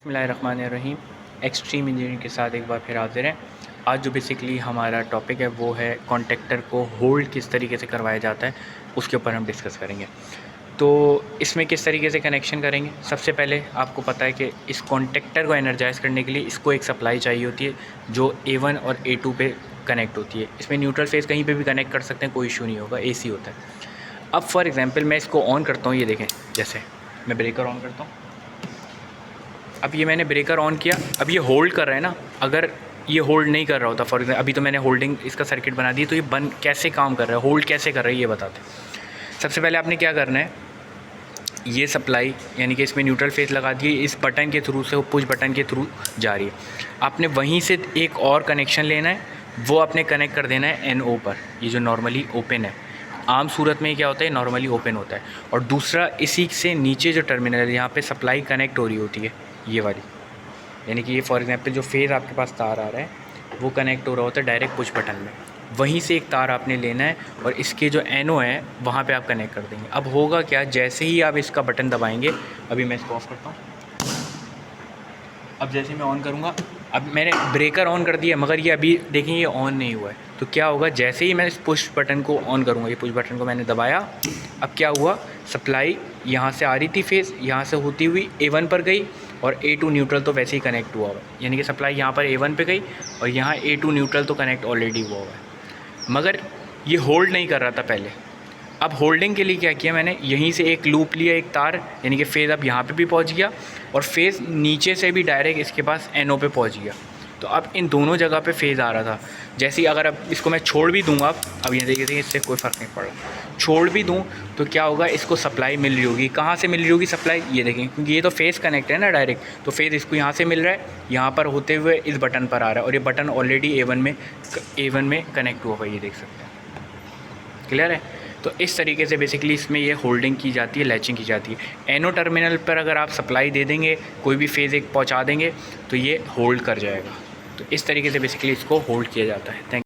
बिस्मिल्लाहिर्रहमानिर्रहीम। Extreme engineering के साथ एक बार फिर हाजिर हैं। आज जो बेसिकली हमारा टॉपिक है वो है कॉन्टेक्टर को होल्ड किस तरीके से करवाया जाता है, उसके ऊपर हम डिस्कस करेंगे। तो इसमें किस तरीके से कनेक्शन करेंगे, सबसे पहले आपको पता है कि इस कॉन्टेक्टर को एनर्जाइज़ करने के लिए इसको एक सप्लाई चाहिए होती है जो A1 और A2 पे कनेक्ट होती है। इसमें न्यूट्रल फेज़ कहीं पे भी कनेक्ट कर सकते हैं, कोई इशू नहीं होगा, AC होता है। अब फॉर एग्ज़ाम्पल मैं इसको ऑन करता हूँ, ये देखें, जैसे मैं ब्रेकर ऑन करता हूँ, अब ये मैंने ब्रेकर ऑन किया, अब ये होल्ड कर रहा है ना। अगर ये होल्ड नहीं कर रहा होता, फॉर एग्जाम्पल अभी तो मैंने होल्डिंग इसका सर्किट बना दी, तो ये बंद कैसे काम कर रहा है, होल्ड कैसे कर रहा है, ये बताते हैं। सबसे पहले आपने क्या करना है, ये सप्लाई यानी कि इसमें न्यूट्रल फेस लगा दिए, इस बटन के थ्रू से, वो पुश बटन के थ्रू जा रही है। आपने वहीं से एक और कनेक्शन लेना है, वो आपने कनेक्ट कर देना है NO पर, ये जो नॉर्मली ओपन है। आम सूरत में क्या होता है, नॉर्मली ओपन होता है। और दूसरा, इसी से नीचे जो टर्मिनल है, यहाँ पे सप्लाई कनेक्ट हो रही होती है, ये वाली, यानी कि ये फॉर एग्जांपल जो फेज़ आपके पास तार आ रहा है वो कनेक्ट हो रहा होता है डायरेक्ट पुश बटन में। वहीं से एक तार आपने लेना है और इसके जो NO है वहाँ पे आप कनेक्ट कर देंगे। अब होगा क्या, जैसे ही आप इसका बटन दबाएंगे, अभी मैं इसको ऑफ़ करता हूँ, अब जैसे मैं ऑन करूँगा, अब मैंने ब्रेकर ऑन कर दिया मगर ये अभी देखें ये ऑन नहीं हुआ है। तो क्या होगा, जैसे ही मैं इस पुश बटन को ऑन करूँगा, ये पुश बटन को मैंने दबाया, अब क्या हुआ, सप्लाई यहाँ से आ रही थी फेज़, यहाँ से होती हुई A1 पर गई और A2 न्यूट्रल तो वैसे ही कनेक्ट हुआ हुआ है, यानी कि सप्लाई यहाँ पर A1 पे गई और यहाँ A2 न्यूट्रल तो कनेक्ट ऑलरेडी हुआ हुआ है, मगर ये होल्ड नहीं कर रहा था पहले। अब होल्डिंग के लिए क्या किया मैंने, यहीं से एक लूप लिया, एक तार, यानी कि फेज़ अब यहाँ पे भी पहुँच गया और फेज़ नीचे से भी डायरेक्ट इसके पास NO पे पहुँच गया। तो अब इन दोनों जगह पे फेज़ आ रहा था। जैसे ही अगर अब इसको मैं छोड़ भी दूँगा, अब ये देखिए इससे कोई फ़र्क नहीं पड़ रहा, छोड़ भी दूँ तो क्या होगा, इसको सप्लाई मिल रही होगी। कहाँ से मिल रही होगी सप्लाई, ये देखें, क्योंकि ये तो फेज़ कनेक्ट है ना डायरेक्ट, तो फेज़ इसको यहाँ से मिल रहा है, यहाँ पर होते हुए इस बटन पर आ रहा है और ये बटन ऑलरेडी A1 में कनेक्ट हुआ हुआ, ये देख सकते हैं। क्लियर है। तो इस तरीके से बेसिकली इसमें ये होल्डिंग की जाती है, लैचिंग की जाती है। NO टर्मिनल पर अगर आप सप्लाई दे देंगे, कोई भी फेज़ एक पहुंचा देंगे, तो ये होल्ड कर जाएगा। तो इस तरीके से बेसिकली इसको होल्ड किया जाता है। थैंक